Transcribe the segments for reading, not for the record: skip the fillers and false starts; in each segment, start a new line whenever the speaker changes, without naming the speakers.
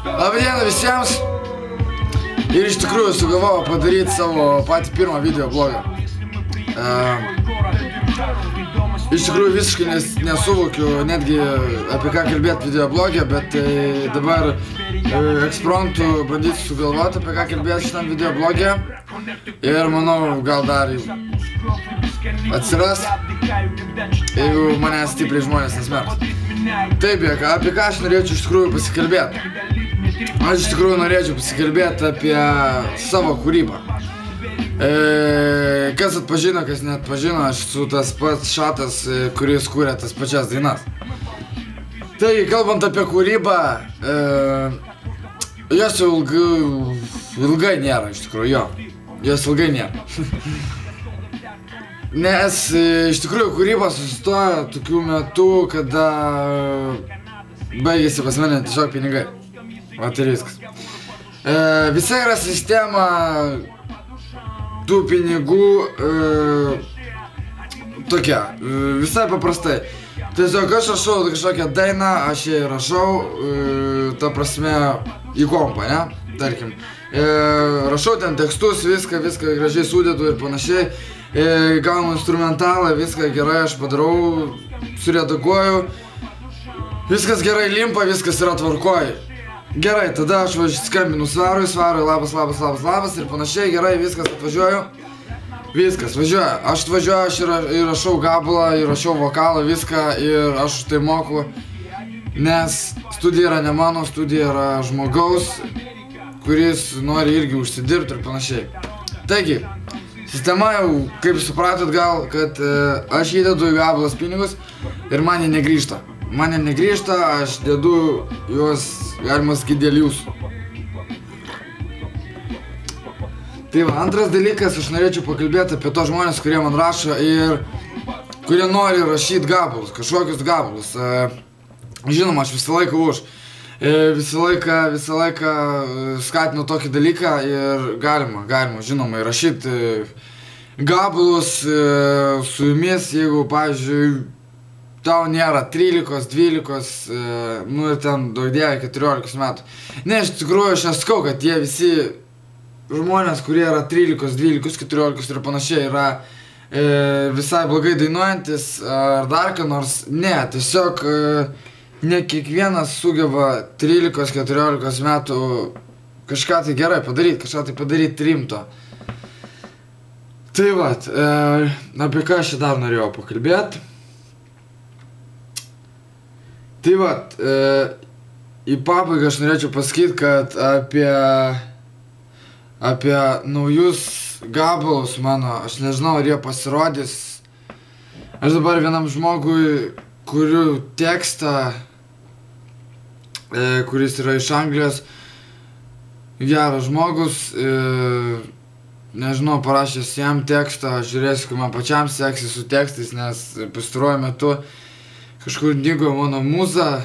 Labadiena visiems. Ir iš tikrųjų sugalvojau padaryti savo patį pirmą video blogą. Iš tikrųjų visiškai nesuvokiu netgi apie ką kalbėti video blogė, bet dabar ekspromptu bandysiu sugalvoti apie ką kalbėti šitam video blogė. Ir manau gal dar atsiras, jeigu manęs stipriai žmonės nesmerks. Taip, apie ką aš norėčiau iš tikrųjų pasikalbėti. Aš iš tikrųjų norėčiau pasikalbėti apie savo kūrybą. Kas atpažino, kas neatpažino, aš esu tas pats Šatas, kuris kūrė tas pačias dainas. Taigi, kalbant apie kūrybą, jos ilgai nėra, iš tikrųjų, jo. Jos ilgai nėra. Nes, iš tikrųjų, kūryba sustoja tokių metų, kada baigėsi pas mane tiesiog pinigai. O tai viskas. Visa yra sistema tų pinigų tokia, visai paprastai. Tiesiog aš rašau kažkokią dainą, aš ją rašau, ta prasme, į kompą, ne? Tarkim. Rašau ten tekstus, viską gražiai sudedu ir panašiai. Gaunu instrumentalą, viską gerai aš padarau, suredaguoju. Viskas gerai limpa, viskas yra tvarkoj. Gerai, tada aš skambinu Svarui, labas ir panašiai, gerai, viskas atvažiuoju. Viskas, važiuoju. Aš atvažiuoju, aš įrašau gabalą, įrašau vokalą, viską ir aš tai moku. Nes studija yra ne mano, studija yra žmogaus, kuris nori irgi užsidirbti ir panašiai. Taigi, sistema jau, kaip supratot gal, kad aš įdedu į gabalas pinigus ir man jie negrįžta. Man jie negrįžta, aš dedu juos, galima sakyti, dėl jūsų. Tai va, antras dalykas, aš norėčiau pakalbėti apie tos žmonės, kurie man rašo ir kurie nori rašyti gabalus, kažkokius gabalus. Žinoma, aš visą laiką už. Visą laiką skatinu tokį dalyką ir galima, žinoma, rašyti gabalus su jumis, jeigu, pavyzdžiui, tau nėra 13, 12, nu ir ten daugdėja 14 metų. Ne, iš tikrųjų aš neskau, kad jie visi žmonės, kurie yra 13, 12, 14 ir panašiai yra visai blogai dainuojantis ar dar ką nors. Ne, tiesiog ne kiekvienas sugeba 13, 14 metų kažką tai gerai padaryti, kažką tai padaryti rimto. Tai vat, apie ką aš dar norėjau pakalbėti. Tai vat, į pabaigą aš norėčiau pasakyti, kad apie naujus gabalus mano, aš nežinau, ar jie pasirodys. Aš dabar vienam žmogui kuriu tekstą, kuris yra iš Anglijos, geras žmogus, nežinau, parašęs jam tekstą, žiūrėsiu, kaip man pačiam seksis su tekstais, nes pastaruoju metu kažkur dingo mano mūza,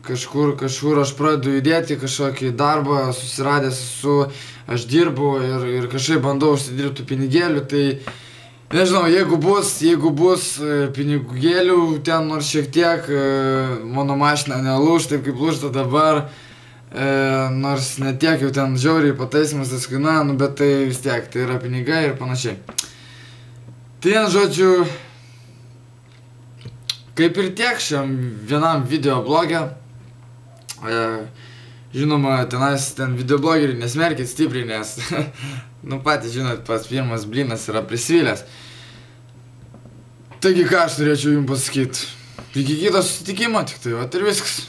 kažkur aš pradedu judėti, kažkokį darbą susiradęs esu, aš dirbu ir kažkaip bandau užsidirbti pinigėlių, tai nežinau, jeigu bus pinigėlių ten nors šiek tiek, mano mašina nelūž, taip kaip lūžta dabar, nors netiek jau ten žiauriai pataisimas tas kainuoja, bet tai vis tiek, tai yra pinigai ir panašiai. Tai žodžiu, kaip ir tiek šiam vienam video blogė. Žinoma, ten video blogeriai nesmerkit stipriai, nes, nu patys žinot, pats pirmas blynas yra prisvilęs. Taigi ką aš turėčiau jums pasakyti? Iki kito susitikimo tik tai, vat ir viskas.